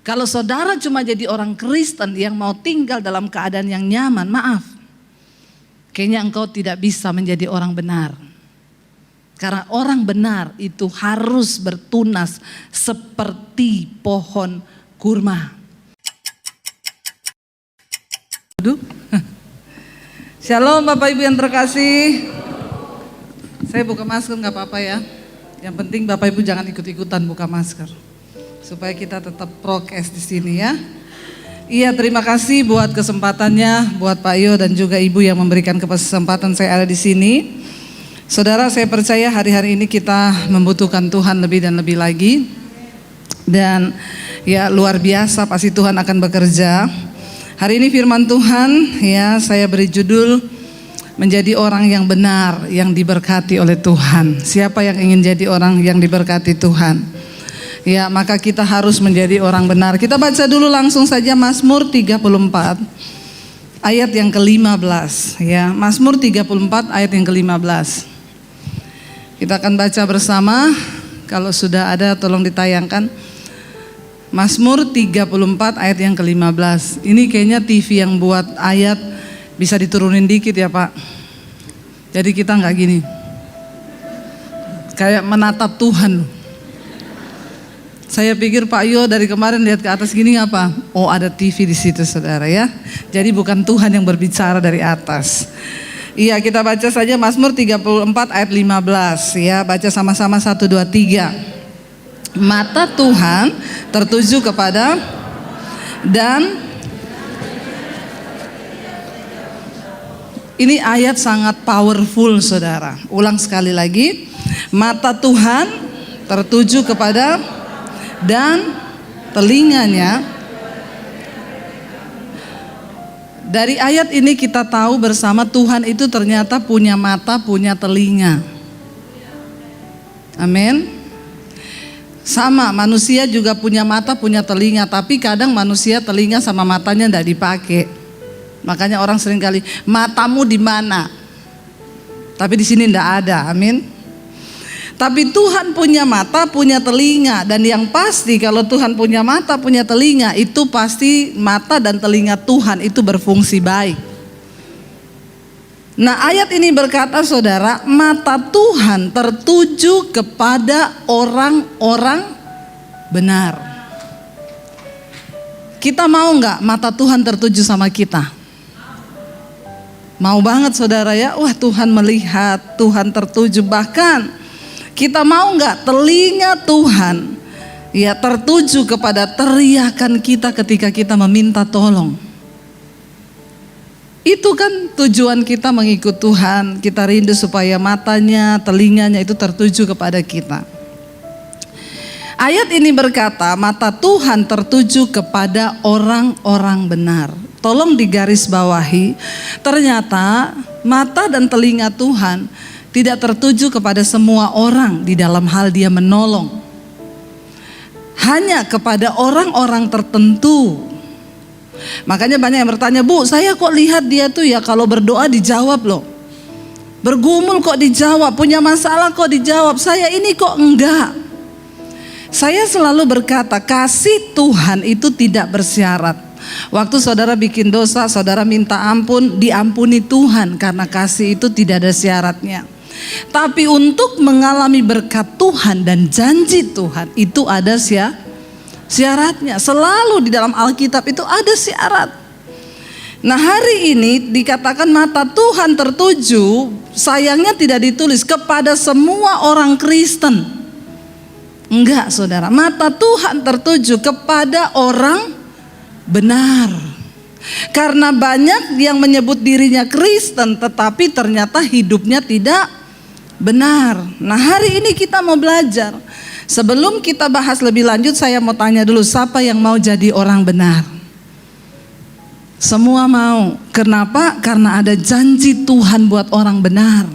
Kalau saudara cuma jadi orang Kristen yang mau tinggal dalam keadaan yang nyaman, maaf, kayaknya engkau tidak bisa menjadi orang benar. Karena orang benar itu harus bertunas seperti pohon kurma. Shalom Bapak Ibu yang terkasih. Saya buka masker gak apa-apa ya. Yang penting Bapak Ibu jangan ikut-ikutan buka masker, supaya kita tetap prokes di sini ya. Iya, terima kasih buat kesempatannya, buat Pak Yo dan juga Ibu yang memberikan kesempatan saya ada di sini. Saudara, saya percaya hari-hari ini kita membutuhkan Tuhan lebih dan lebih lagi. Dan ya luar biasa pasti Tuhan akan bekerja. Hari ini firman Tuhan ya saya beri judul menjadi orang yang benar, yang diberkati oleh Tuhan. Siapa yang ingin jadi orang yang diberkati Tuhan? Ya, maka kita harus menjadi orang benar. Kita baca dulu langsung saja Mazmur 34 ayat yang ke-15 ya. Mazmur 34 ayat yang ke-15. Kita akan baca bersama. Kalau sudah ada tolong ditayangkan. Mazmur 34 ayat yang ke-15. Ini kayaknya TV yang buat ayat bisa diturunin dikit ya Pak. Jadi kita nggak gini. Kayak menatap Tuhan. Saya pikir Pak Yo dari kemarin lihat ke atas gini apa? Oh, ada TV di situ saudara ya. Jadi bukan Tuhan yang berbicara dari atas. Iya, kita baca saja Mazmur 34 ayat 15 ya. Baca sama-sama 1, 2, 3. Mata Tuhan tertuju kepada dan ini ayat sangat powerful saudara. Ulang sekali lagi. Mata Tuhan tertuju kepada dan telinganya. Dari ayat ini kita tahu bersama Tuhan itu ternyata punya mata, punya telinga. Amin. Sama, manusia juga punya mata, punya telinga, tapi kadang manusia telinga sama matanya tidak dipakai. Makanya orang sering kali, matamu di mana? Tapi di sini tidak ada, amin. Tapi Tuhan punya mata, punya telinga, dan yang pasti kalau Tuhan punya mata, punya telinga, itu pasti mata dan telinga Tuhan itu berfungsi baik. Nah, ayat ini berkata saudara, mata Tuhan tertuju kepada orang-orang benar. Kita mau nggak mata Tuhan tertuju sama kita? Mau banget saudara ya. Wah, Tuhan melihat, Tuhan tertuju. Bahkan kita mau nggak telinga Tuhan ya tertuju kepada teriakan kita ketika kita meminta tolong. Itu kan tujuan kita mengikut Tuhan. Kita rindu supaya matanya, telinganya itu tertuju kepada kita. Ayat ini berkata, mata Tuhan tertuju kepada orang-orang benar. Tolong digaris bawahi, ternyata mata dan telinga Tuhan tidak tertuju kepada semua orang di dalam hal dia menolong. Hanya kepada orang-orang tertentu. Makanya banyak yang bertanya, Bu, saya kok lihat dia tuh ya kalau berdoa dijawab loh. Bergumul kok dijawab, punya masalah kok dijawab. Saya ini kok enggak. Saya selalu berkata, kasih Tuhan itu tidak bersyarat. Waktu saudara bikin dosa, saudara minta ampun, diampuni Tuhan karena kasih itu tidak ada syaratnya. Tapi untuk mengalami berkat Tuhan dan janji Tuhan itu ada syaratnya. Selalu di dalam Alkitab itu ada syarat. Nah, hari ini dikatakan mata Tuhan tertuju, sayangnya tidak ditulis kepada semua orang Kristen. Enggak saudara, mata Tuhan tertuju kepada orang benar. Karena banyak yang menyebut dirinya Kristen tetapi ternyata hidupnya tidak benar. Nah, hari ini kita mau belajar. Sebelum kita bahas lebih lanjut, saya mau tanya dulu, siapa yang mau jadi orang benar? Semua mau. Kenapa? Karena ada janji Tuhan buat orang benar.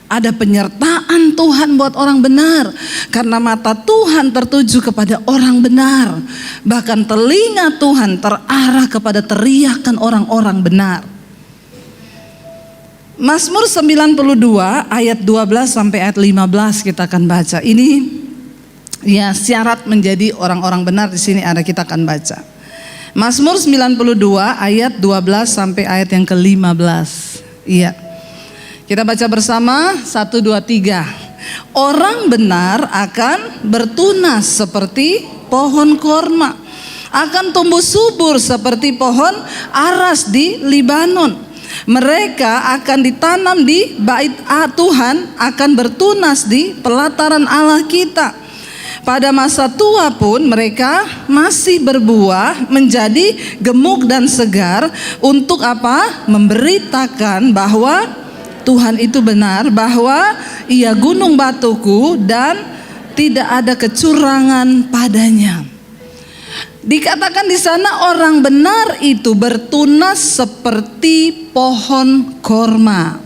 Ada penyertaan Tuhan buat orang benar. Karena mata Tuhan tertuju kepada orang benar. Bahkan telinga Tuhan terarah kepada teriakan orang-orang benar. Mazmur 92 ayat 12 sampai ayat 15 kita akan baca. Ini Ya, syarat menjadi orang-orang benar di sini ada, kita akan baca. Mazmur 92 ayat 12 sampai ayat yang ke-15. Iya. Kita baca bersama 1 2 3. Orang benar akan bertunas seperti pohon korma, akan tumbuh subur seperti pohon aras di Libanon. Mereka akan ditanam di bait Tuhan, akan bertunas di pelataran Allah kita. Pada masa tua pun mereka masih berbuah, menjadi gemuk dan segar. Untuk apa? Memberitakan bahwa Tuhan itu benar, bahwa Ia gunung batuku dan tidak ada kecurangan padanya. Dikatakan di sana orang benar itu bertunas seperti pohon korma.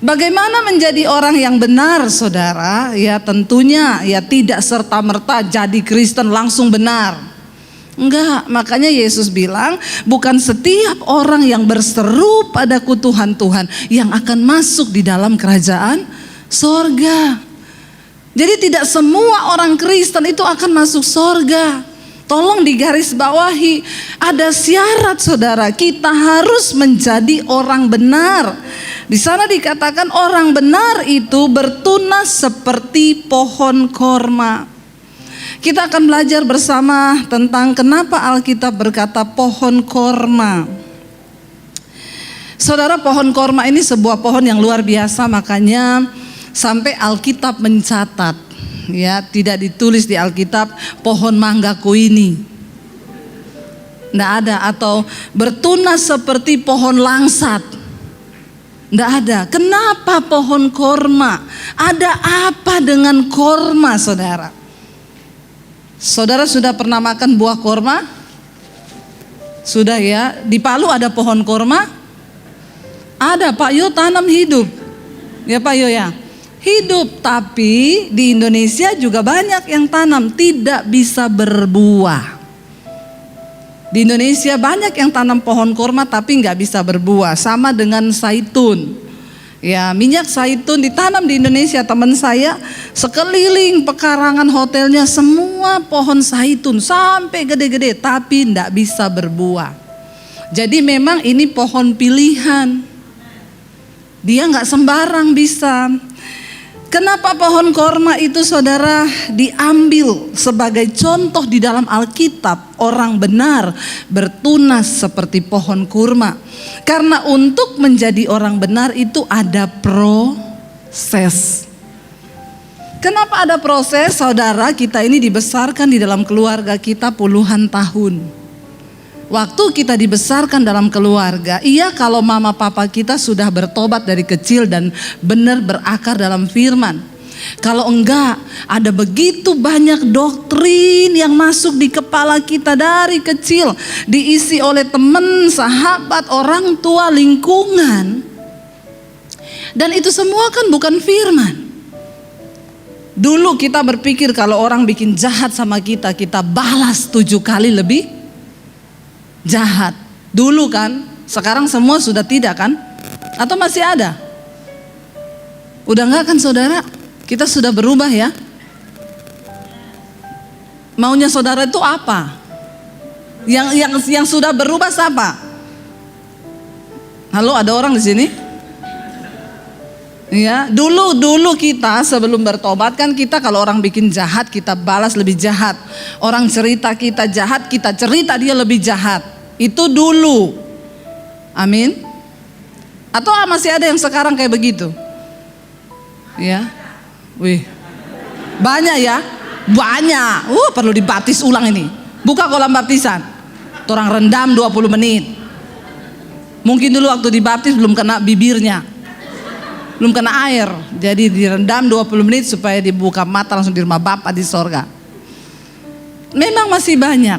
Bagaimana menjadi orang yang benar, saudara? Ya tentunya ya tidak serta-merta jadi Kristen langsung benar. Enggak, makanya Yesus bilang bukan setiap orang yang berseru padaku Tuhan, Tuhan yang akan masuk di dalam kerajaan sorga. Jadi tidak semua orang Kristen itu akan masuk sorga. Tolong digarisbawahi, ada syarat saudara, kita harus menjadi orang benar. Di sana dikatakan orang benar itu bertunas seperti pohon korma. Kita akan belajar bersama tentang kenapa Alkitab berkata pohon korma. Saudara, pohon korma ini sebuah pohon yang luar biasa, makanya sampai Alkitab mencatat, ya tidak ditulis di Alkitab pohon manggaku ini, tidak ada, atau bertunas seperti pohon langsat, tidak ada. Kenapa pohon korma? Ada apa dengan korma, saudara? Saudara sudah pernah makan buah korma? Sudah ya. Di Palu ada pohon korma? Ada, Pak Yo tanam hidup. Ya Pak Yo ya. Hidup, tapi di Indonesia juga banyak yang tanam tidak bisa berbuah. Di Indonesia banyak yang tanam pohon korma tapi nggak bisa berbuah. Sama dengan zaitun. Ya, minyak zaitun ditanam di Indonesia. Teman saya sekeliling pekarangan hotelnya semua pohon zaitun sampai gede-gede tapi nggak bisa berbuah. Jadi memang ini pohon pilihan. Dia nggak sembarang bisa. Kenapa pohon korma itu, saudara, diambil sebagai contoh di dalam Alkitab? Orang benar bertunas seperti pohon kurma. Karena untuk menjadi orang benar itu ada proses. Kenapa ada proses? Saudara, kita ini dibesarkan di dalam keluarga kita puluhan tahun. Waktu kita dibesarkan dalam keluarga, iya kalau mama papa kita sudah bertobat dari kecil dan benar berakar dalam firman. Kalau enggak, ada begitu banyak doktrin yang masuk di kepala kita dari kecil, diisi oleh teman, sahabat, orang tua, lingkungan. Dan itu semua kan bukan firman. Dulu kita berpikir kalau orang bikin jahat sama kita, kita balas 7 kali lebih jahat. Dulu kan, sekarang semua sudah tidak kan? Atau masih ada? Udah enggak kan saudara? Kita sudah berubah ya. Maunya saudara itu apa? Yang sudah berubah siapa? Halo, ada orang di sini? Ya, dulu kita sebelum bertobat kan kita kalau orang bikin jahat kita balas lebih jahat. Orang cerita kita jahat, kita cerita dia lebih jahat. Itu dulu. Amin. Atau masih ada yang sekarang kayak begitu? Ya. Wih. Banyak ya? Banyak. Perlu dibaptis ulang ini. Buka kolam baptisan. Orang rendam 20 menit. Mungkin dulu waktu dibaptis belum kena bibirnya. Belum kena air, jadi direndam 20 menit supaya dibuka mata langsung di rumah Bapa di sorga. Memang masih banyak.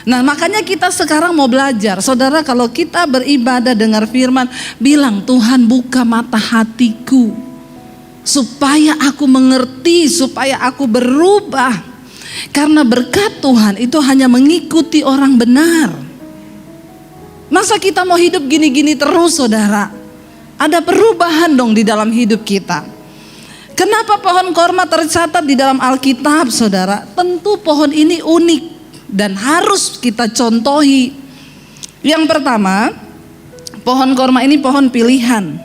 Nah makanya kita sekarang mau belajar. Saudara, kalau kita beribadah dengar firman, bilang Tuhan buka mata hatiku supaya aku mengerti, supaya aku berubah. Karena berkat Tuhan itu hanya mengikuti orang benar. Masa kita mau hidup gini-gini terus, saudara? Ada perubahan dong di dalam hidup kita. Kenapa pohon korma tercatat di dalam Alkitab, saudara? Tentu pohon ini unik dan harus kita contohi. Yang pertama, pohon korma ini pohon pilihan.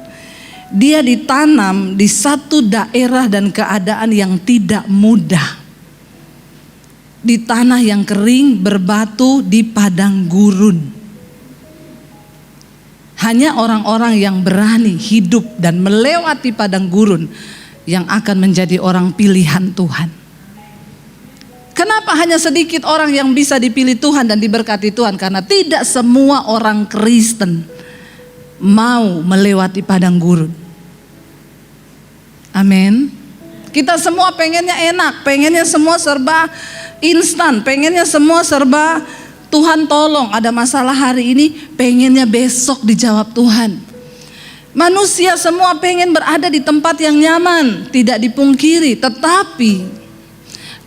Dia ditanam di satu daerah dan keadaan yang tidak mudah. Di tanah yang kering, berbatu, di padang gurun. Hanya orang-orang yang berani hidup dan melewati padang gurun yang akan menjadi orang pilihan Tuhan. Kenapa hanya sedikit orang yang bisa dipilih Tuhan dan diberkati Tuhan? Karena tidak semua orang Kristen mau melewati padang gurun. Amin. Kita semua pengennya enak, pengennya semua serba instan, pengennya semua serba Tuhan tolong, ada masalah hari ini, pengennya besok dijawab Tuhan. Manusia semua pengen berada di tempat yang nyaman, tidak dipungkiri. Tetapi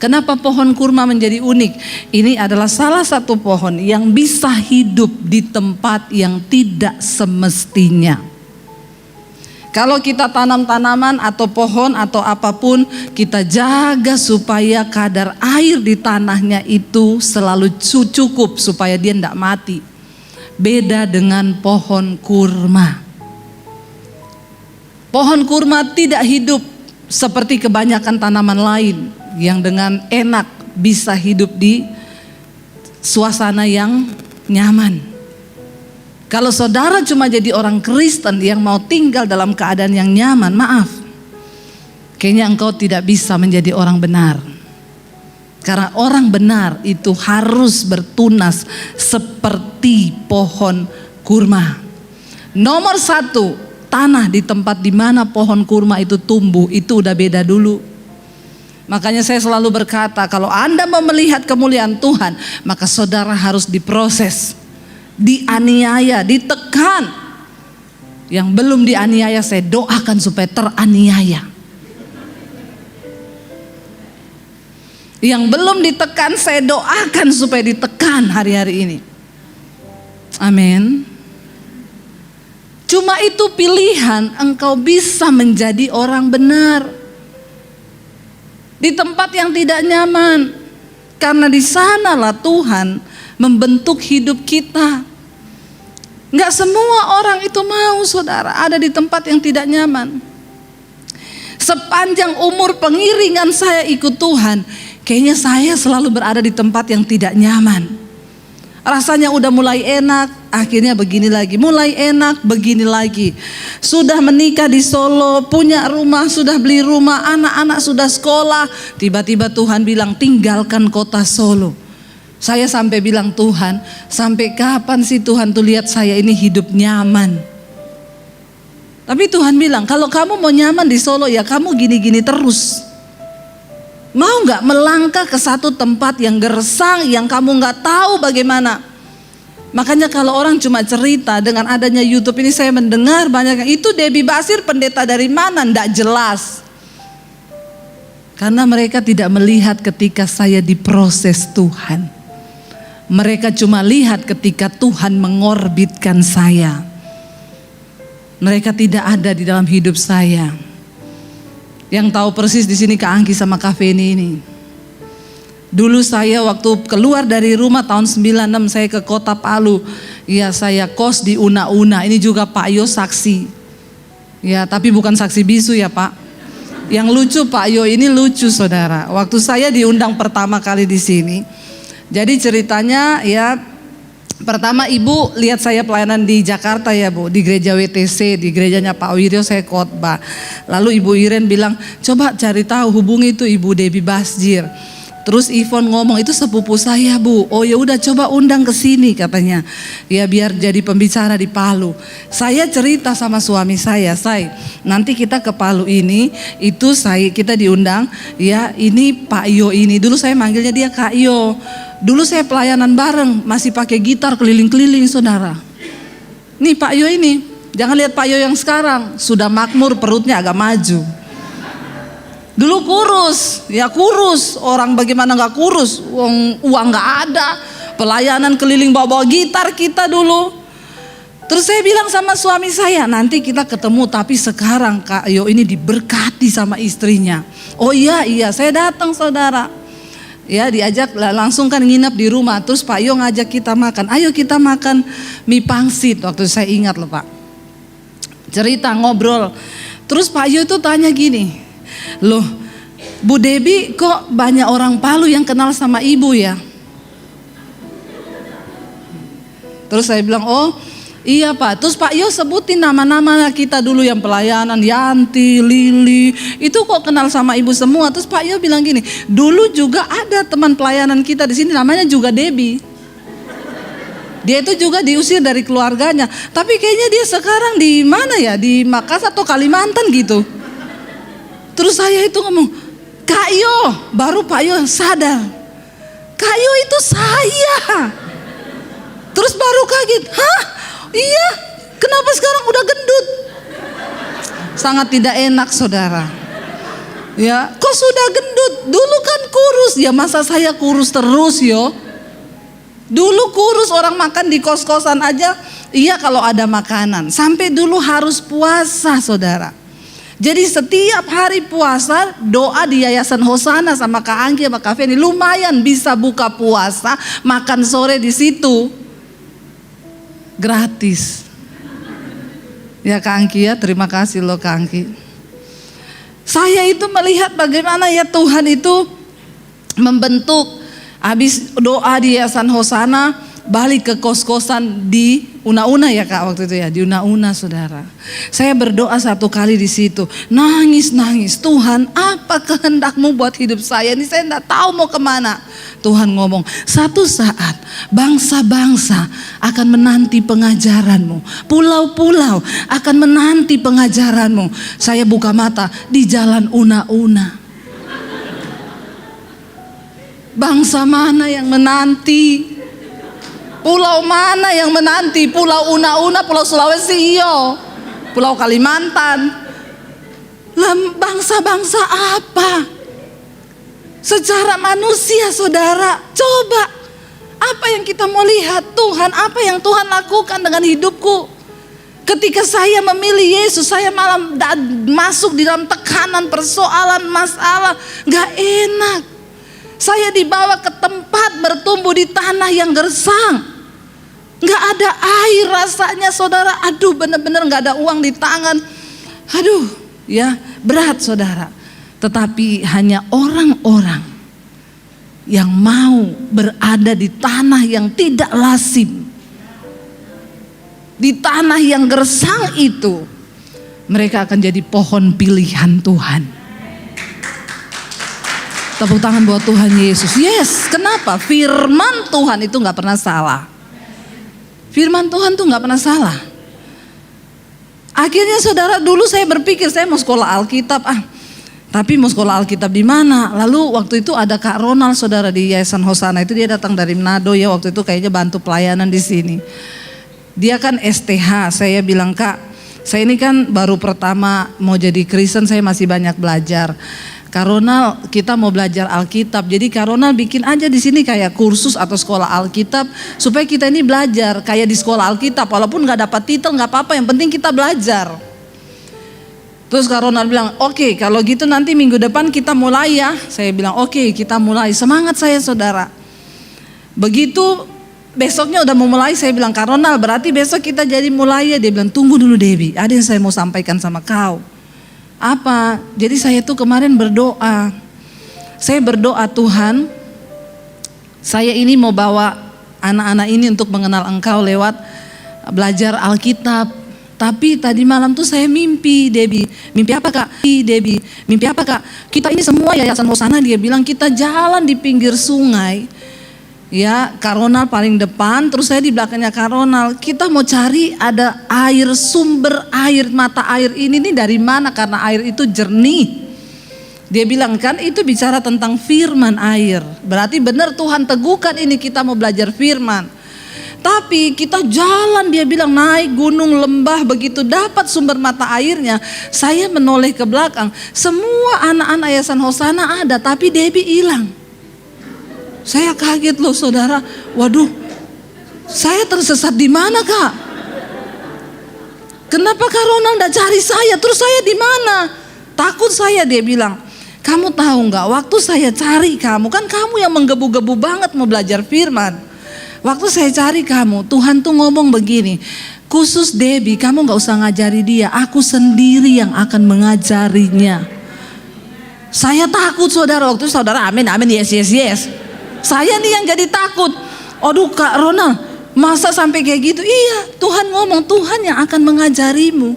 kenapa pohon kurma menjadi unik? Ini adalah salah satu pohon yang bisa hidup di tempat yang tidak semestinya. Kalau kita tanam tanaman atau pohon atau apapun, kita jaga supaya kadar air di tanahnya itu selalu cukup supaya dia tidak mati. Beda dengan pohon kurma. Pohon kurma tidak hidup seperti kebanyakan tanaman lain yang dengan enak bisa hidup di suasana yang nyaman. Kalau saudara cuma jadi orang Kristen yang mau tinggal dalam keadaan yang nyaman, maaf, kayaknya engkau tidak bisa menjadi orang benar. Karena orang benar itu harus bertunas seperti pohon kurma. Nomor satu, tanah di tempat di mana pohon kurma itu tumbuh, itu udah beda dulu. Makanya saya selalu berkata, kalau Anda mau melihat kemuliaan Tuhan, maka saudara harus diproses, dianiaya, ditekan. Yang belum dianiaya saya doakan supaya teraniaya. Yang belum ditekan saya doakan supaya ditekan hari-hari ini. Amin. Cuma itu pilihan engkau bisa menjadi orang benar di tempat yang tidak nyaman, karena di sanalah Tuhan membentuk hidup kita. Nggak semua orang itu mau, saudara, ada di tempat yang tidak nyaman. Sepanjang umur pengiringan saya ikut Tuhan, kayaknya saya selalu berada di tempat yang tidak nyaman. Rasanya udah mulai enak, akhirnya begini lagi. Mulai enak, begini lagi. Sudah menikah di Solo, punya rumah, sudah beli rumah, anak-anak sudah sekolah. Tiba-tiba Tuhan bilang tinggalkan kota Solo. Saya sampai bilang, Tuhan, sampai kapan sih Tuhan tuh lihat saya ini hidup nyaman? Tapi Tuhan bilang, kalau kamu mau nyaman di Solo ya kamu gini-gini terus. Mau gak melangkah ke satu tempat yang gersang, yang kamu gak tahu bagaimana? Makanya kalau orang cuma cerita, dengan adanya YouTube ini saya mendengar banyak, itu Debbie Basir pendeta dari mana? Nggak jelas. Karena mereka tidak melihat ketika saya diproses Tuhan. Mereka cuma lihat ketika Tuhan mengorbitkan saya. Mereka tidak ada di dalam hidup saya. Yang tahu persis di sini Kak Angki sama Kak Feni ini. Dulu saya waktu keluar dari rumah tahun 96 saya ke kota Palu. Ya saya kos di Una-Una. Ini juga Pak Yo saksi. Ya tapi bukan saksi bisu ya Pak. Yang lucu Pak Yo ini lucu saudara. Waktu saya diundang pertama kali di sini. Jadi ceritanya ya, pertama ibu lihat saya pelayanan di Jakarta ya Bu, di gereja WTC, di gerejanya Pak Wiryo saya khotbah. Lalu Ibu Iren bilang, coba cari tahu, hubungi itu Ibu Debbie Basjir. Terus Ivon ngomong, itu sepupu saya Bu. Oh ya udah coba undang ke sini katanya. Ya biar jadi pembicara di Palu. Saya cerita sama suami saya, nanti kita ke Palu ini, itu kita diundang. Ya ini Pak Yo ini, dulu saya manggilnya dia Kak Yo. Dulu saya pelayanan bareng, masih pakai gitar keliling-keliling saudara. Nih Pak Yo ini, jangan lihat Pak Yo yang sekarang, sudah makmur, perutnya agak maju. Dulu kurus, ya kurus, orang bagaimana gak kurus, uang gak ada, pelayanan keliling bawa-bawa gitar kita dulu. Terus saya bilang sama suami saya, nanti kita ketemu, tapi sekarang Kak Yo ini diberkati sama istrinya. Oh iya, saya datang saudara. Ya diajak langsung kan nginep di rumah. Terus Pak Yo ngajak kita makan. Ayo kita makan mie pangsit. Waktu saya ingat loh Pak. Cerita ngobrol. Terus Pak Yo itu tanya gini, loh Bu Debi kok banyak orang Palu yang kenal sama ibu ya? Terus saya bilang, oh iya Pak. Terus Pak Yo sebutin nama-nama kita dulu yang pelayanan, Yanti, Lili, itu kok kenal sama ibu semua. Terus Pak Yo bilang gini, dulu juga ada teman pelayanan kita di sini namanya juga Debi. Dia itu juga diusir dari keluarganya. Tapi kayaknya dia sekarang di mana ya? Di Makassar atau Kalimantan gitu. Terus saya itu ngomong, Kak Yo, baru Pak Yo sadar. Kak Yo itu saya. Terus baru kaget, hah? Iya, kenapa sekarang udah gendut? Sangat tidak enak saudara. Ya, kok sudah gendut? Dulu kan kurus. Ya masa saya kurus terus yo? Dulu kurus, orang makan di kos-kosan aja. Iya kalau ada makanan. Sampai dulu harus puasa saudara. Jadi setiap hari puasa doa di Yayasan Hosana sama Kak Angki sama Kak Feni lumayan bisa buka puasa, makan sore di situ. Gratis. Ya Kak Angki ya, terima kasih loh Kak Angki. Saya itu melihat bagaimana ya Tuhan itu membentuk. Habis doa di Yayasan Hosana, balik ke kos-kosan di Una-Una ya Kak waktu itu ya, di Una-Una saudara. Saya berdoa satu kali di situ, nangis, Tuhan apa kehendakmu buat hidup saya ini, saya enggak tahu mau kemana. Tuhan ngomong, satu saat bangsa-bangsa akan menanti pengajaranmu, pulau-pulau akan menanti pengajaranmu. Saya buka mata di jalan Una-Una. Bangsa mana yang menanti? Pulau mana yang menanti? Pulau Una-Una, Pulau Sulawesi, iyo. Pulau Kalimantan. Bangsa-bangsa apa? Secara manusia saudara, coba apa yang kita mau lihat Tuhan, apa yang Tuhan lakukan dengan hidupku. Ketika saya memilih Yesus, saya malah masuk di dalam tekanan, persoalan, masalah, gak enak. Saya dibawa ke tempat bertumbuh di tanah yang gersang. Gak ada air rasanya saudara. Aduh benar-benar gak ada uang di tangan. Aduh ya berat saudara. Tetapi hanya orang-orang yang mau berada di tanah yang tidak lazim, di tanah yang gersang itu, mereka akan jadi pohon pilihan Tuhan. Tepuk tangan buat Tuhan Yesus. Yes, kenapa? Firman Tuhan itu gak pernah salah. Firman Tuhan tuh gak pernah salah. Akhirnya saudara, dulu saya berpikir saya mau sekolah Alkitab. Tapi mau sekolah Alkitab di mana? Lalu waktu itu ada Kak Ronald saudara di Yayasan Hosana itu, dia datang dari Manado ya, waktu itu kayaknya bantu pelayanan di sini. Dia kan STH. Saya bilang, Kak, saya ini kan baru pertama mau jadi Kristen, saya masih banyak belajar. Kak Ronald, kita mau belajar Alkitab. Jadi Kak Ronald bikin aja di sini kayak kursus atau sekolah Alkitab supaya kita ini belajar kayak di sekolah Alkitab. Walaupun nggak dapat titel nggak apa-apa, yang penting kita belajar. Terus Kak Ronald bilang, oke, kalau gitu nanti minggu depan kita mulai ya. Saya bilang oke, kita mulai. Semangat saya saudara. Begitu besoknya udah mau mulai, saya bilang, Kak Ronald berarti besok kita jadi mulai ya. Dia bilang, tunggu dulu Debbie, ada yang saya mau sampaikan sama kau. Apa? Jadi saya tuh kemarin berdoa. Saya berdoa, Tuhan, saya ini mau bawa anak-anak ini untuk mengenal Engkau lewat belajar Alkitab. Tapi tadi malam tuh saya mimpi, Debbie. Mimpi apa Kak? Debbie, mimpi apa Kak? Kita ini semua Yayasan Hosana, dia bilang kita jalan di pinggir sungai. Ya, Kak Ronald paling depan, terus saya di belakangnya Kak Ronald. Kita mau cari ada air, sumber air, mata air ini nih dari mana, karena air itu jernih. Dia bilang kan itu bicara tentang firman air. Berarti benar Tuhan teguhkan ini kita mau belajar firman. Tapi kita jalan, dia bilang naik gunung lembah, begitu dapat sumber mata airnya. Saya menoleh ke belakang, semua anak-anak Yayasan Hosana ada, tapi Debbie hilang. Saya kaget loh saudara, waduh, saya tersesat di mana Kak? Kenapa Kak Ronald enggak cari saya? Terus saya di mana? Takut saya, dia bilang. Kamu tahu nggak? Waktu saya cari kamu, kan kamu yang menggebu-gebu banget mau belajar firman. Waktu saya cari kamu, Tuhan tuh ngomong begini. Khusus Debbie, kamu nggak usah ngajari dia. Aku sendiri yang akan mengajarinya. Saya takut saudara. Waktu itu saudara amin, amin, yes, yes, yes. Saya nih yang jadi takut. Aduh Kak Ronald, masa sampai kayak gitu? Iya, Tuhan ngomong, Tuhan yang akan mengajarimu.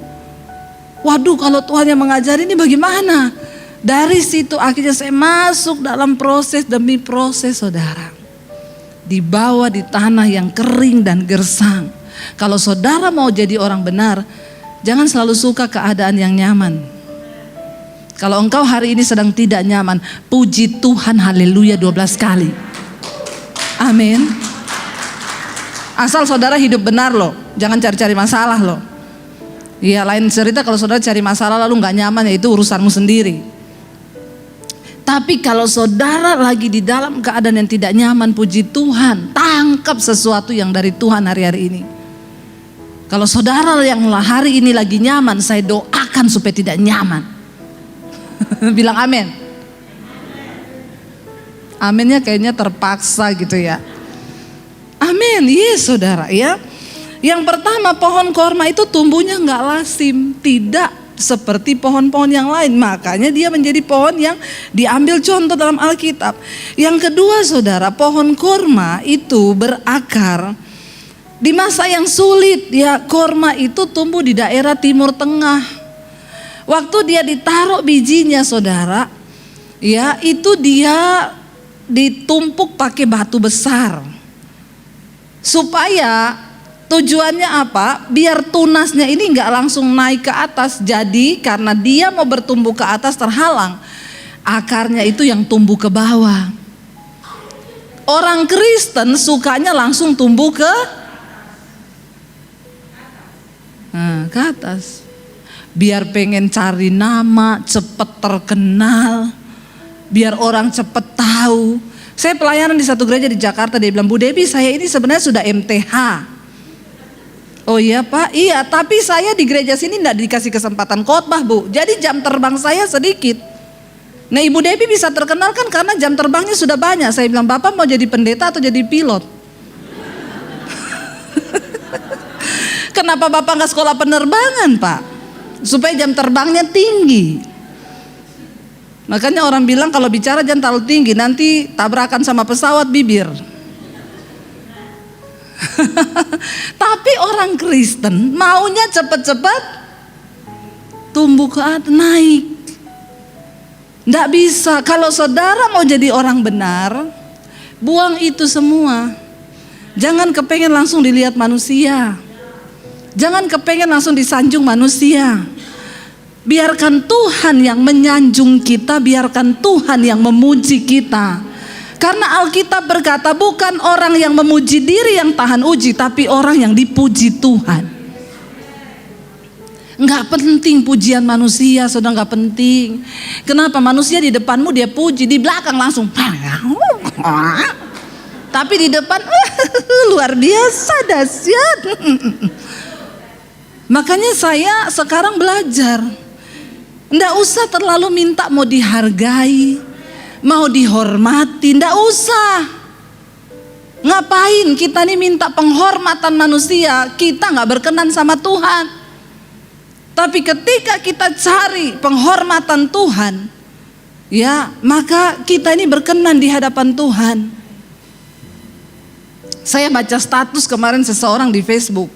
Waduh, kalau Tuhan yang mengajari ini bagaimana? Dari situ akhirnya saya masuk dalam proses demi proses saudara. Dibawa di tanah yang kering dan gersang. Kalau saudara mau jadi orang benar, jangan selalu suka keadaan yang nyaman. Kalau engkau hari ini sedang tidak nyaman, puji Tuhan, haleluya 12 kali. Amin. Asal saudara hidup benar loh, jangan cari-cari masalah loh. Ya lain cerita kalau saudara cari masalah lalu gak nyaman, ya itu urusanmu sendiri. Tapi kalau saudara lagi di dalam keadaan yang tidak nyaman, puji Tuhan, tangkap sesuatu yang dari Tuhan hari-hari ini. Kalau saudara yang hari ini lagi nyaman, saya doakan supaya tidak nyaman. Bilang amin. Aminnya kayaknya terpaksa gitu ya. Amin, yes saudara ya. Yang pertama, pohon korma itu tumbuhnya nggak lasim, tidak seperti pohon-pohon yang lain. Makanya dia menjadi pohon yang diambil contoh dalam Alkitab. Yang kedua saudara, pohon korma itu berakar di masa yang sulit. Ya, korma itu tumbuh di daerah Timur Tengah. Waktu dia ditaruh bijinya saudara, ya itu dia ditumpuk pakai batu besar. Supaya tujuannya apa? Biar tunasnya ini nggak langsung naik ke atas. Jadi karena dia mau bertumbuh ke atas terhalang, akarnya itu yang tumbuh ke bawah. Orang Kristen sukanya langsung tumbuh ke atas. Biar pengen cari nama, cepet terkenal, biar orang cepet tahu. Saya pelayanan di satu gereja di Jakarta, dia bilang, Bu Debbie saya ini sebenarnya sudah MTH. Oh iya Pak, iya tapi saya di gereja sini enggak dikasih kesempatan khotbah Bu. Jadi jam terbang saya sedikit. Nah Ibu Debbie bisa terkenal kan karena jam terbangnya sudah banyak. Saya bilang, Bapak mau jadi pendeta atau jadi pilot? Kenapa Bapak nggak sekolah penerbangan Pak? Supaya jam terbangnya tinggi. Makanya orang bilang kalau bicara jangan terlalu tinggi, nanti tabrakan sama pesawat bibir. Tapi orang Kristen maunya cepat-cepat tumbuh ke atas, naik. Nggak bisa. Kalau saudara mau jadi orang benar, buang itu semua. Jangan kepengen langsung dilihat manusia. Jangan kepengen langsung disanjung manusia. Biarkan Tuhan yang menyanjung kita, biarkan Tuhan yang memuji kita. Karena Alkitab berkata bukan orang yang memuji diri yang tahan uji, tapi orang yang dipuji Tuhan. Enggak penting pujian manusia, saudara, enggak penting. Kenapa? Manusia di depanmu dia puji, di belakang langsung tapi di depan luar biasa dahsyat. Makanya saya sekarang belajar, nggak usah terlalu minta mau dihargai, mau dihormati, nggak usah. Ngapain kita nih minta penghormatan manusia? Kita nggak berkenan sama Tuhan. Tapi ketika kita cari penghormatan Tuhan, ya maka kita ini berkenan di hadapan Tuhan. Saya baca status kemarin seseorang di Facebook.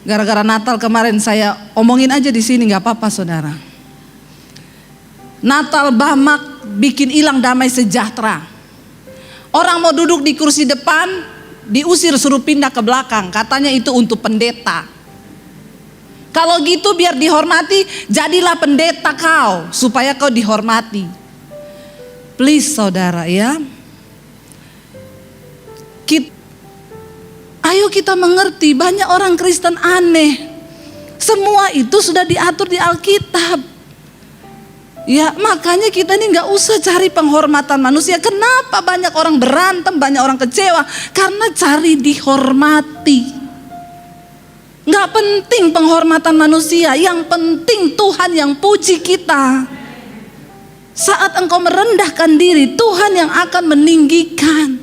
Gara-gara Natal kemarin saya omongin aja di sini, nggak apa-apa saudara. Natal Bamak bikin hilang damai sejahtera. Orang mau duduk di kursi depan, diusir suruh pindah ke belakang. Katanya itu untuk pendeta. Kalau gitu biar dihormati, jadilah pendeta kau supaya kau dihormati. Please saudara ya. Ayo kita mengerti, banyak orang Kristen aneh. Semua itu sudah diatur di Alkitab. Ya makanya kita ini gak usah cari penghormatan manusia. Kenapa banyak orang berantem, banyak orang kecewa? Karena cari dihormati. Nggak penting penghormatan manusia, yang penting Tuhan yang puji kita. Saat engkau merendahkan diri, Tuhan yang akan meninggikan.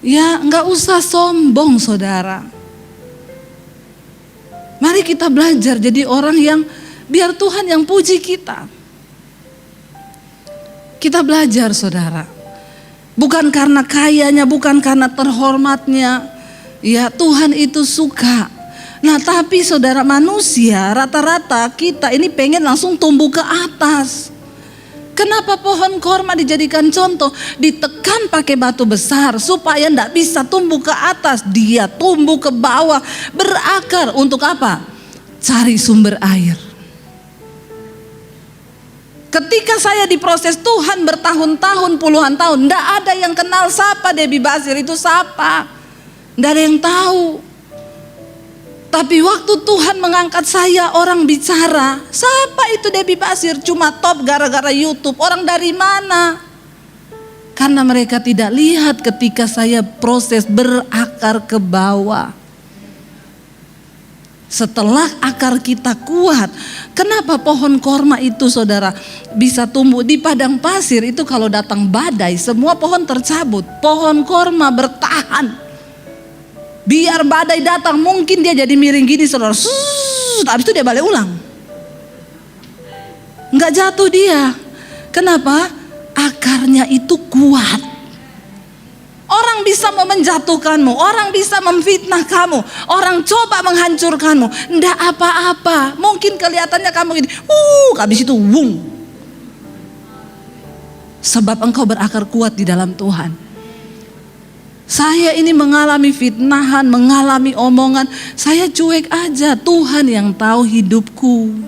Ya, nggak usah sombong, saudara. Mari kita belajar jadi orang yang biar Tuhan yang puji kita. Kita belajar, saudara. Bukan karena kayanya, bukan karena terhormatnya. Ya, Tuhan itu suka. Nah, tapi saudara, manusia rata-rata kita ini pengen langsung tumbuh ke atas. Kenapa pohon korma dijadikan contoh? Ditekan pakai batu besar supaya tidak bisa tumbuh ke atas. Dia tumbuh ke bawah, berakar. Untuk apa? Cari sumber air. Ketika saya diproses Tuhan bertahun-tahun, puluhan tahun, tidak ada yang kenal siapa Debbie Basir itu siapa. Tidak ada yang tahu. Tapi waktu Tuhan mengangkat saya, orang bicara, siapa itu Debbie Basir? Cuma top gara-gara YouTube. Orang dari mana? Karena mereka tidak lihat ketika saya proses berakar ke bawah. Setelah akar kita kuat, kenapa pohon korma itu, saudara, bisa tumbuh di padang pasir? Itu kalau datang badai, semua pohon tercabut. Pohon korma bertahan. Biar badai datang, mungkin dia jadi miring gini, saudara. Habis itu dia balik ulang. Nggak jatuh dia. Kenapa? Akarnya itu kuat. Orang bisa mau menjatuhkanmu, orang bisa memfitnah kamu, orang coba menghancurkanmu. Nggak apa-apa. Mungkin kelihatannya kamu gini, habis itu wung. Sebab engkau berakar kuat di dalam Tuhan. Saya ini mengalami fitnahan, mengalami omongan, saya cuek aja. Tuhan yang tahu hidupku.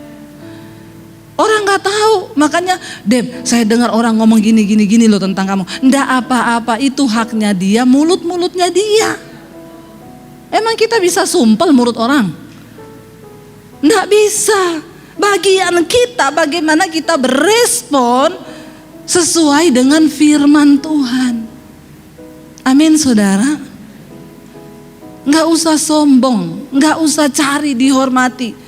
Orang nggak tahu, makanya Deb, saya dengar orang ngomong gini loh tentang kamu. Nggak apa-apa, itu haknya dia, mulutnya dia. Emang kita bisa sumpel mulut orang? Nggak bisa. Bagian kita bagaimana kita berespon sesuai dengan firman Tuhan. Amin, saudara. Nggak usah sombong, nggak usah cari dihormati.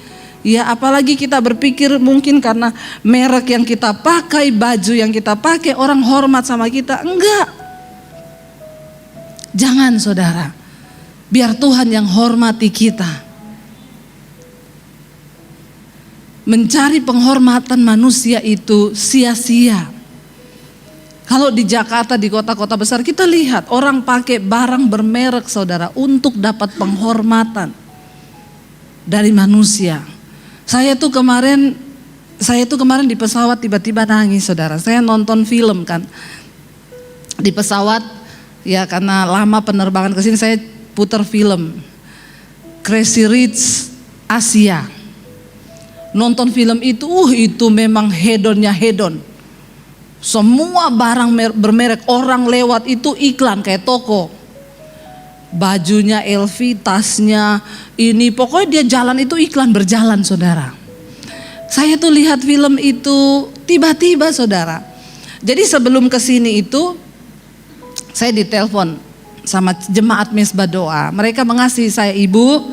Ya, apalagi kita berpikir mungkin karena merek yang kita pakai, baju yang kita pakai, orang hormat sama kita. Enggak. Jangan, saudara. Biar Tuhan yang hormati kita. Mencari penghormatan manusia itu sia-sia. Kalau di Jakarta, di kota-kota besar, kita lihat orang pakai barang bermerek, saudara, untuk dapat penghormatan dari manusia. Saya tuh kemarin di pesawat tiba-tiba nangis, saudara. Saya nonton film kan di pesawat, ya karena lama penerbangan ke sini, saya putar film Crazy Rich Asia. Nonton film itu memang hedonnya hedon. Semua barang bermerek, orang lewat itu iklan kayak toko. Bajunya LV, tasnya ini, pokoknya dia jalan itu iklan berjalan, saudara. Saya tuh lihat film itu tiba-tiba, saudara. Jadi sebelum kesini itu saya ditelepon sama jemaat Mesbah Doa. Mereka mengasihi saya, ibu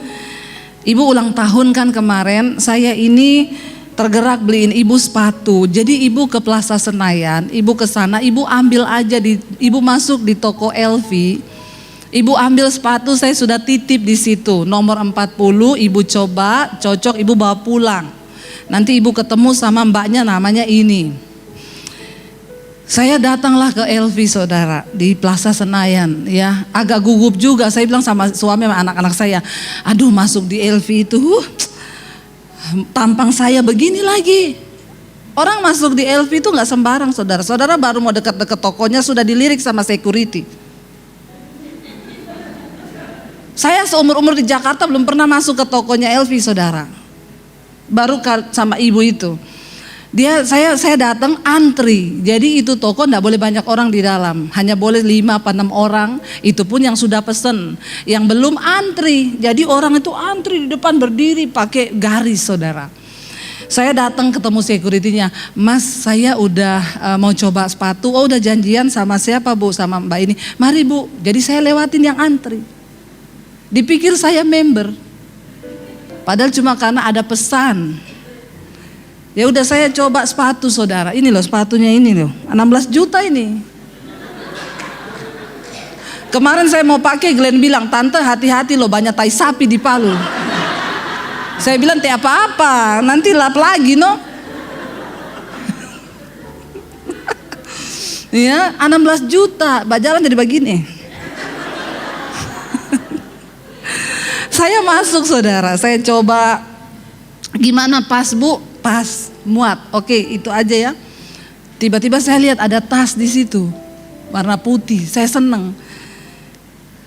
ulang tahun kan kemarin, saya ini tergerak beliin ibu sepatu. Jadi ibu ke Plaza Senayan, ibu ke sana, ibu ambil aja ibu masuk di toko LV. Ibu ambil sepatu, saya sudah titip di situ. Nomor 40, ibu coba, cocok, ibu bawa pulang. Nanti ibu ketemu sama mbaknya namanya ini. Saya datanglah ke LV, saudara, di Plaza Senayan, ya. Agak gugup juga, saya bilang sama suami sama anak-anak saya, aduh masuk di LV itu, tampang saya begini lagi. Orang masuk di LV itu nggak sembarang, saudara. Saudara baru mau dekat-dekat tokonya sudah dilirik sama security. Saya seumur-umur di Jakarta belum pernah masuk ke tokonya LV, saudara. Baru sama ibu itu. Saya datang antri. Jadi itu toko enggak boleh banyak orang di dalam. Hanya boleh 5 apa 6 orang. Itu pun yang sudah pesen. Yang belum antri. Jadi orang itu antri di depan berdiri pakai garis, saudara. Saya datang ketemu security-nya. Mas, saya udah mau coba sepatu. Oh, udah janjian sama siapa, Bu? Sama Mbak ini. Mari, Bu. Jadi saya lewatin yang antri. Dipikir saya member. Padahal cuma karena ada pesan. Ya udah saya coba sepatu saudara. Ini loh sepatunya ini loh. 16 juta ini. Kemarin saya mau pakai, Glenn bilang, "Tante hati-hati loh, banyak tai sapi di Palu." Saya bilang, "Tidak apa-apa, nanti lap lagi no." Ya, 16 juta, jalan jadi begini. Saya masuk saudara, saya coba, gimana pas bu? Pas, muat, oke itu aja ya. Tiba-tiba saya lihat ada tas di situ, warna putih, saya seneng.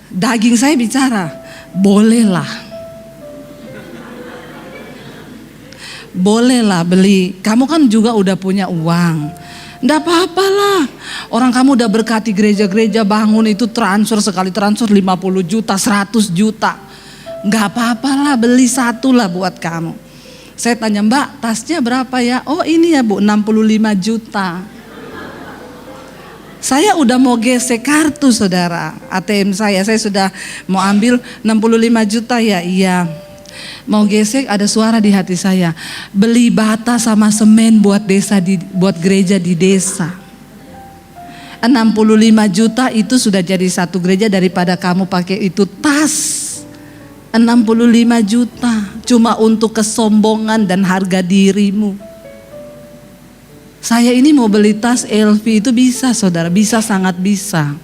Daging saya bicara, bolehlah beli, kamu kan juga udah punya uang. Nggak apa-apalah, orang kamu udah berkati gereja-gereja, bangun itu transfer, sekali transfer 50 juta, 100 juta. Nggak apa-apalah, beli satu lah buat kamu. Saya tanya, "Mbak, tasnya berapa ya?" "Oh ini ya Bu, 65 juta. Saya udah mau gesek kartu saudara, ATM saya sudah mau ambil 65 juta ya. Iya. Mau gesek, ada suara di hati saya, beli bata sama semen buat buat gereja di desa. 65 juta itu sudah jadi satu gereja daripada kamu pakai itu tas. 65 juta cuma untuk kesombongan dan harga dirimu. Saya ini mau beli tas LV itu bisa saudara, bisa, sangat bisa.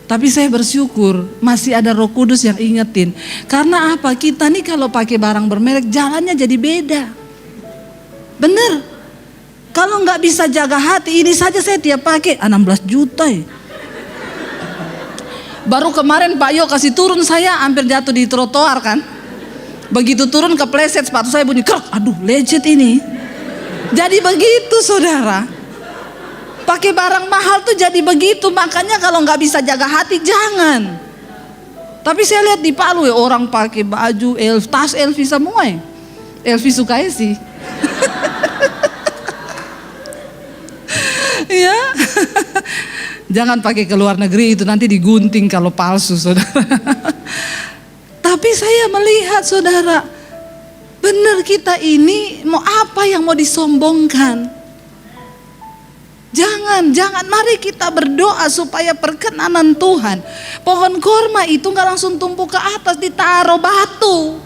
Tapi saya bersyukur masih ada Roh Kudus yang ingetin. Karena apa? Kita nih kalau pakai barang bermerek jalannya jadi beda. Bener. Kalau nggak bisa jaga hati, ini saja saya tiap pakai 16 juta ya. Baru kemarin Pak Yo kasih turun, saya hampir jatuh di trotoar kan. Begitu turun kepleset, sepatu saya bunyi krek, aduh legit ini. Jadi begitu saudara. Pakai barang mahal tuh jadi begitu, makanya kalau nggak bisa jaga hati jangan. Tapi saya lihat di Palu ya orang pakai baju tas LV semua ya. LV sukanya sih. Ya. Jangan pakai ke luar negeri, itu nanti digunting kalau palsu saudara. Tapi saya melihat saudara, benar kita ini mau apa yang mau disombongkan. Jangan, mari kita berdoa supaya perkenanan Tuhan. Pohon korma itu gak langsung tumbuh ke atas, ditaruh batu.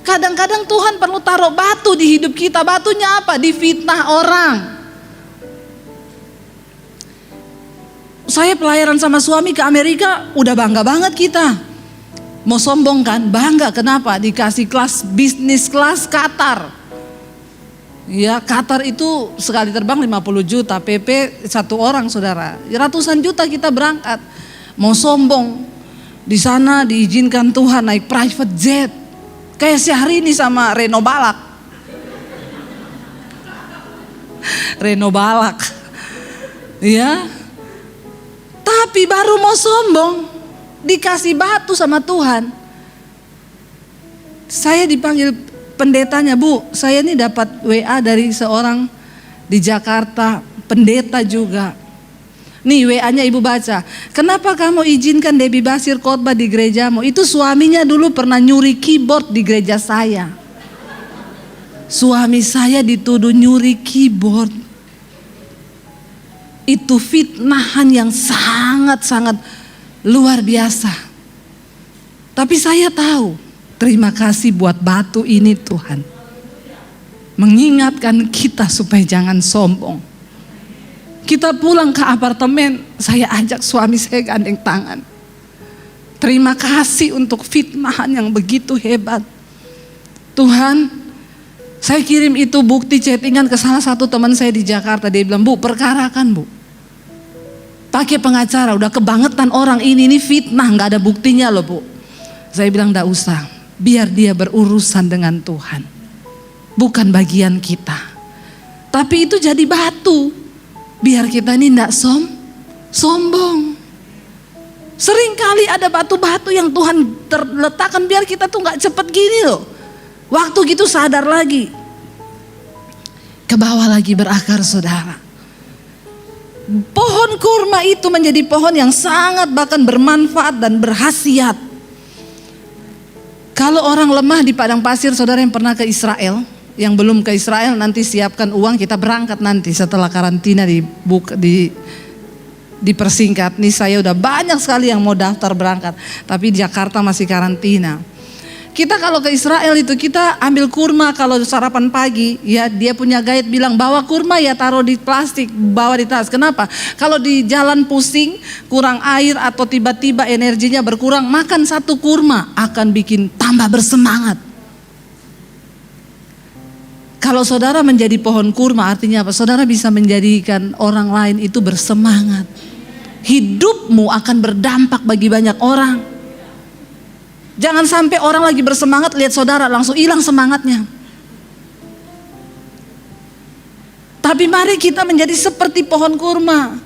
Kadang-kadang Tuhan perlu taruh batu di hidup kita. Batunya apa? Difitnah orang. Saya pelayaran sama suami ke Amerika, udah bangga banget kita. Mau sombong kan? Bangga, kenapa? Dikasih kelas bisnis, kelas Qatar. Ya Qatar itu sekali terbang 50 juta, PP satu orang saudara. Ratusan juta kita berangkat. Mau sombong, di sana diizinkan Tuhan naik private jet. Kayak Syahrini sama Reno Balak. Reno Balak. Ya. Tapi baru mau sombong, dikasih batu sama Tuhan. Saya dipanggil pendetanya, "Bu, saya ini dapat WA dari seorang di Jakarta, pendeta juga. Nih WA-nya ibu baca. Kenapa kamu izinkan Debbie Basir khotbah di gerejamu? Itu suaminya dulu pernah nyuri keyboard di gereja saya. Suami saya dituduh nyuri keyboard. Itu fitnahan yang sangat-sangat luar biasa. Tapi saya tahu, terima kasih buat batu ini Tuhan. Mengingatkan kita supaya jangan sombong. Kita pulang ke apartemen, saya ajak suami saya gandeng tangan. Terima kasih untuk fitnahan yang begitu hebat. Tuhan, saya kirim itu bukti chattingan ke salah satu teman saya di Jakarta. Dia bilang, "Bu, perkarakan Bu. Pakai pengacara, udah kebangetan orang ini fitnah, gak ada buktinya loh Bu." Saya bilang, "Gak usah, biar dia berurusan dengan Tuhan. Bukan bagian kita." Tapi itu jadi batu, biar kita ini gak sombong. Seringkali ada batu-batu yang Tuhan terletakkan biar kita tuh gak cepet gini loh. Waktu gitu sadar lagi, ke bawah lagi berakar saudara. Pohon kurma itu menjadi pohon yang sangat bahkan bermanfaat dan berkhasiat. Kalau orang lemah di padang pasir, saudara yang pernah ke Israel, yang belum ke Israel nanti siapkan uang, kita berangkat nanti setelah karantina dipersingkat. Nih saya udah banyak sekali yang mau daftar berangkat, tapi Jakarta masih karantina. Kita kalau ke Israel itu kita ambil kurma kalau sarapan pagi, ya dia punya guide bilang bawa kurma ya taruh di plastik, bawa di tas. Kenapa? Kalau di jalan pusing, kurang air atau tiba-tiba energinya berkurang, makan satu kurma akan bikin tambah bersemangat. Kalau saudara menjadi pohon kurma artinya apa? Saudara bisa menjadikan orang lain itu bersemangat. Hidupmu akan berdampak bagi banyak orang. Jangan sampai orang lagi bersemangat lihat saudara langsung hilang semangatnya. Tapi mari kita menjadi seperti pohon kurma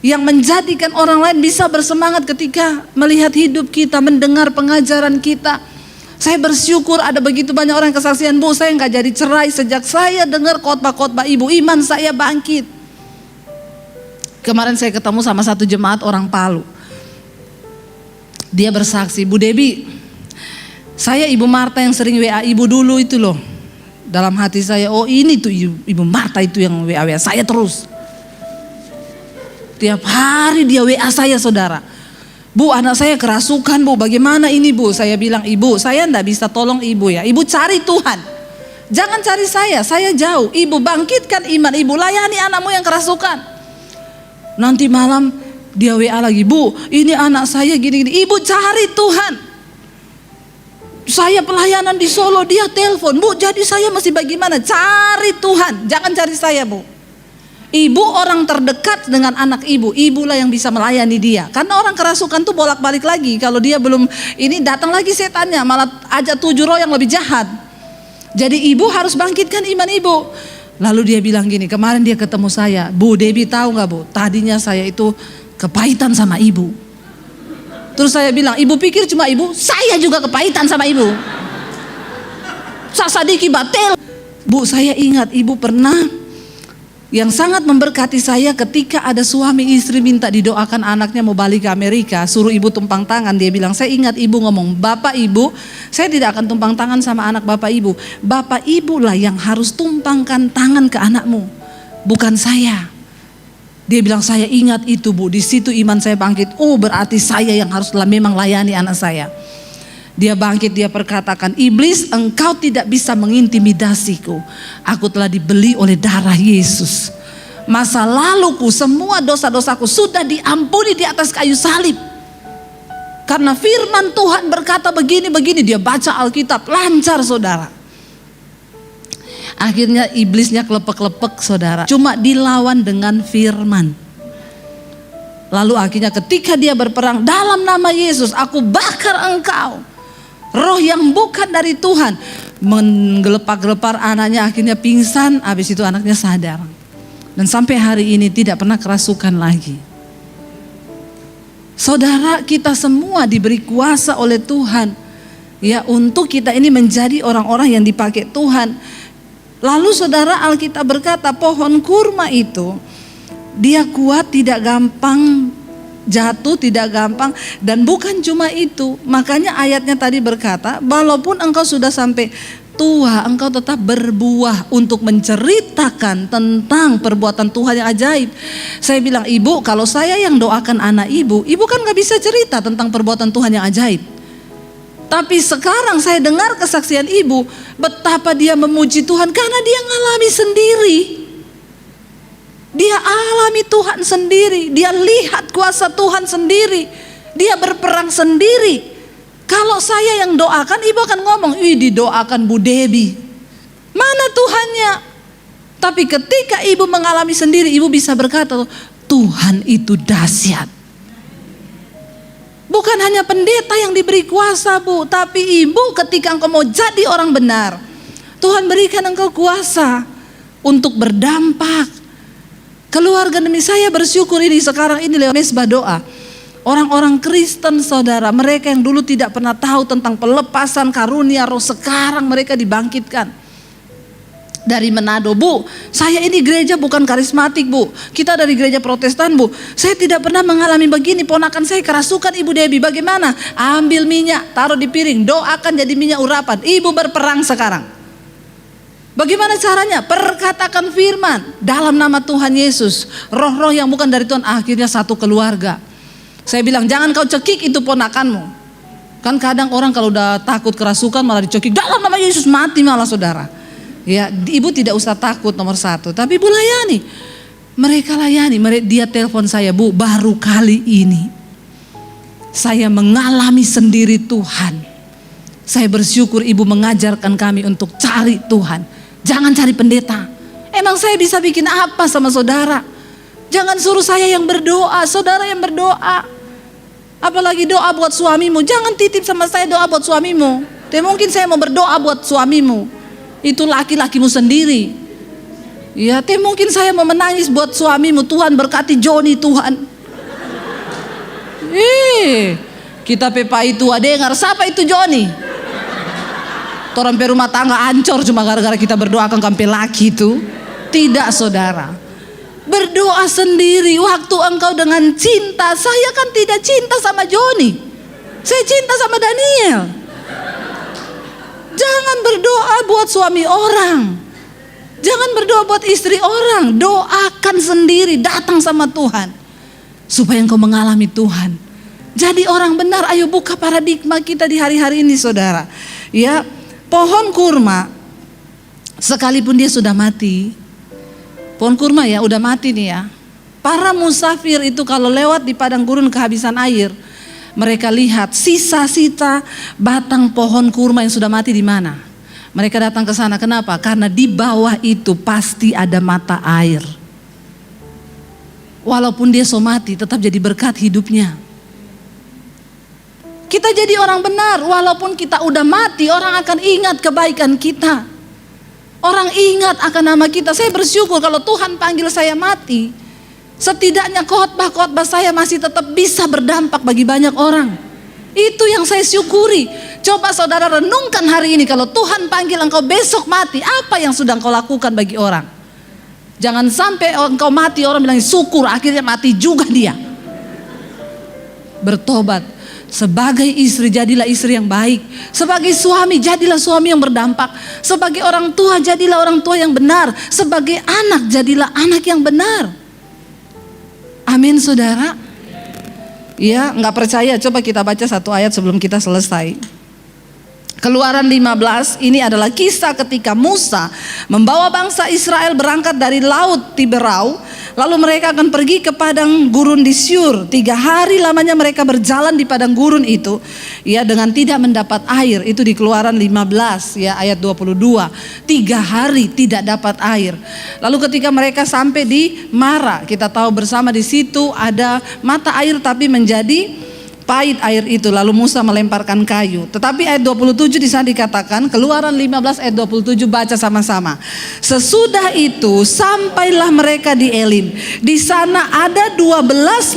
yang menjadikan orang lain bisa bersemangat ketika melihat hidup kita, mendengar pengajaran kita. Saya bersyukur ada begitu banyak orang kesaksian, Bu, saya nggak jadi cerai sejak saya dengar khotbah-khotbah Ibu, iman saya bangkit. Kemarin saya ketemu sama satu jemaat orang Palu. Dia bersaksi, Bu Debbie, saya Ibu Marta yang sering WA Ibu dulu itu loh. Dalam hati saya, oh ini tuh Ibu Marta itu yang WA saya terus. Tiap hari dia WA saya, saudara. Bu, anak saya kerasukan, Bu, bagaimana ini, Bu? Saya bilang, Ibu, saya enggak bisa tolong Ibu ya. Ibu cari Tuhan. Jangan cari saya jauh. Ibu bangkitkan iman, Ibu layani anakmu yang kerasukan. Nanti malam dia WA lagi, Bu, ini anak saya gini-gini. Ibu cari Tuhan. Saya pelayanan di Solo, dia telepon, Bu, jadi saya masih bagaimana? Cari Tuhan, jangan cari saya, Bu. Ibu orang terdekat dengan anak ibu, ibulah yang bisa melayani dia. Karena orang kerasukan tuh bolak-balik lagi. Kalau dia belum ini datang lagi setannya, malah ajak 7 roh yang lebih jahat. Jadi ibu harus bangkitkan iman ibu. Lalu dia bilang gini, kemarin dia ketemu saya, Bu Debbie tahu nggak, Bu? Tadinya saya itu kepahitan sama ibu. Terus saya bilang, Ibu pikir cuma ibu? Saya juga kepahitan sama ibu. Sasadiki batel. Bu, saya ingat ibu pernah yang sangat memberkati saya ketika ada suami istri minta didoakan anaknya mau balik ke Amerika, suruh ibu tumpang tangan. Dia bilang, saya ingat ibu ngomong, Bapak Ibu, saya tidak akan tumpang tangan sama anak Bapak Ibu. Bapak Ibu lah yang harus tumpangkan tangan ke anakmu, bukan saya. Dia bilang, saya ingat itu, Bu, di situ iman saya bangkit. Oh, berarti saya yang harus memang layani anak saya. Dia bangkit, dia perkatakan, iblis, engkau tidak bisa mengintimidasiku. Aku telah dibeli oleh darah Yesus. Masa laluku, semua dosa-dosaku sudah diampuni di atas kayu salib. Karena firman Tuhan berkata begini-begini, dia baca Alkitab, lancar, saudara. Akhirnya iblisnya kelepek-kelepek, saudara. Cuma dilawan dengan firman. Lalu akhirnya ketika dia berperang, dalam nama Yesus aku bakar engkau. Roh yang bukan dari Tuhan. Menggelepak-gelepar anaknya, akhirnya pingsan. Habis itu anaknya sadar. Dan sampai hari ini tidak pernah kerasukan lagi. Saudara, kita semua diberi kuasa oleh Tuhan, ya, untuk kita ini menjadi orang-orang yang dipakai Tuhan. Lalu saudara, Alkitab berkata pohon kurma itu dia kuat, tidak gampang jatuh, tidak gampang. Dan bukan cuma itu, makanya ayatnya tadi berkata, walaupun engkau sudah sampai tua, engkau tetap berbuah untuk menceritakan tentang perbuatan Tuhan yang ajaib. Saya bilang, Ibu, kalau saya yang doakan anak ibu kan gak bisa cerita tentang perbuatan Tuhan yang ajaib. Tapi sekarang saya dengar kesaksian ibu, betapa dia memuji Tuhan karena dia ngalami sendiri. Dia alami Tuhan sendiri, dia lihat kuasa Tuhan sendiri, dia berperang sendiri. Kalau saya yang doakan, ibu akan ngomong, didoakan Bu Debbie. Mana Tuhannya? Tapi ketika ibu mengalami sendiri, ibu bisa berkata, Tuhan itu dahsyat. Bukan hanya pendeta yang diberi kuasa, Bu, tapi ibu ketika engkau mau jadi orang benar, Tuhan berikan engkau kuasa untuk berdampak. Keluarga demi saya bersyukur ini sekarang ini lewat mesbah doa. Orang-orang Kristen, saudara, mereka yang dulu tidak pernah tahu tentang pelepasan karunia roh, sekarang mereka dibangkitkan. dari Manado. Bu, saya ini gereja bukan karismatik bu, kita dari gereja Protestan bu, saya tidak pernah mengalami begini. Ponakan saya kerasukan Ibu Debbie, bagaimana? Ambil minyak, taruh di piring, doakan jadi minyak urapan, ibu berperang sekarang. Bagaimana caranya? Perkatakan firman dalam nama Tuhan Yesus. Roh-roh yang bukan dari Tuhan akhirnya satu keluarga. Saya bilang jangan kau cekik itu ponakanmu. Kan kadang orang kalau udah takut kerasukan malah dicekik, dalam nama Yesus, mati malah saudara. Ya, ibu tidak usah takut nomor satu, tapi ibu layani. Mereka layani, dia telepon saya, bu, baru kali ini saya mengalami sendiri Tuhan. Saya bersyukur ibu mengajarkan kami untuk cari Tuhan, jangan cari pendeta. Emang saya bisa bikin apa sama saudara? Jangan suruh saya yang berdoa, saudara yang berdoa. Apalagi doa buat suamimu, jangan titip sama saya doa buat suamimu. Tidak mungkin saya mau berdoa buat suamimu. Itu laki-lakimu sendiri. Ya, mungkin saya mau menangis buat suamimu, Tuhan berkati Joni Tuhan. Kita pepa itu dengar, siapa itu Joni? Orang rumah tangga ancor cuma gara-gara kita berdoa akan kampe laki itu. Tidak saudara. Berdoa sendiri waktu engkau dengan cinta. Saya kan tidak cinta sama Joni, saya cinta sama Daniel. Jangan berdoa buat suami orang, jangan berdoa buat istri orang. Doakan sendiri, datang sama Tuhan supaya engkau mengalami Tuhan. Jadi orang benar. Ayo buka paradigma kita di hari-hari ini saudara. Ya, pohon kurma sekalipun dia sudah mati, pohon kurma ya udah mati nih ya. Para musafir itu kalau lewat di padang gurun kehabisan air, mereka lihat sisa-sisa batang pohon kurma yang sudah mati di mana. Mereka datang ke sana. Kenapa? Karena di bawah itu pasti ada mata air. Walaupun dia so mati, tetap jadi berkat hidupnya. Kita jadi orang benar, walaupun kita udah mati, orang akan ingat kebaikan kita. Orang ingat akan nama kita. Saya bersyukur kalau Tuhan panggil saya mati, setidaknya khotbah-khotbah saya masih tetap bisa berdampak bagi banyak orang. Itu yang saya syukuri. Coba saudara renungkan hari ini, kalau Tuhan panggil engkau besok mati, apa yang sudah engkau lakukan bagi orang? Jangan sampai engkau mati orang bilang syukur, akhirnya mati juga dia. Bertobat. Sebagai istri jadilah istri yang baik. Sebagai suami jadilah suami yang berdampak. Sebagai orang tua jadilah orang tua yang benar. Sebagai anak jadilah anak yang benar. Amin saudara. Ya, nggak percaya, coba kita baca satu ayat sebelum kita selesai. Keluaran 15 ini adalah kisah ketika Musa membawa bangsa Israel berangkat dari laut Tiberau. Lalu mereka akan pergi ke padang gurun di Syur. 3 hari lamanya mereka berjalan di padang gurun itu, ya, dengan tidak mendapat air. Itu di Keluaran 15 ya ayat 22. 3 hari tidak dapat air. Lalu ketika mereka sampai di Mara, kita tahu bersama di situ ada mata air tapi menjadi pahit air itu. Lalu Musa melemparkan kayu. Tetapi ayat 27 di sana dikatakan, Keluaran 15 ayat 27, baca sama-sama. Sesudah itu sampailah mereka di Elim. Di sana ada 12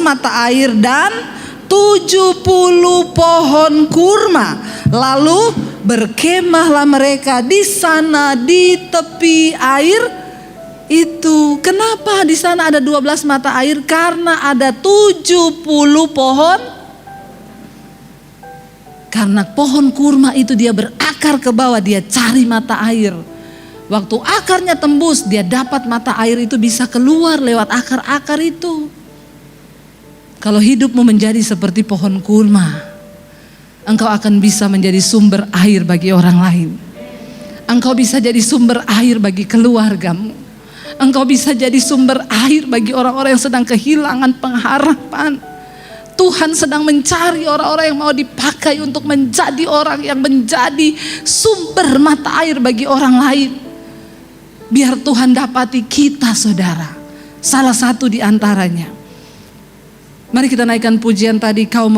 mata air dan 70 pohon kurma. Lalu berkemahlah mereka di sana di tepi air itu. Kenapa di sana ada 12 mata air? Karena ada 70 pohon. Karena pohon kurma itu dia berakar ke bawah, dia cari mata air. Waktu akarnya tembus, dia dapat mata air itu bisa keluar lewat akar-akar itu. Kalau hidupmu menjadi seperti pohon kurma, engkau akan bisa menjadi sumber air bagi orang lain. Engkau bisa jadi sumber air bagi keluargamu. Engkau bisa jadi sumber air bagi orang-orang yang sedang kehilangan pengharapan. Tuhan sedang mencari orang-orang yang mau dipakai untuk menjadi orang yang menjadi sumber mata air bagi orang lain. Biar Tuhan dapati kita saudara. Salah satu di antaranya. Mari kita naikkan pujian tadi, kau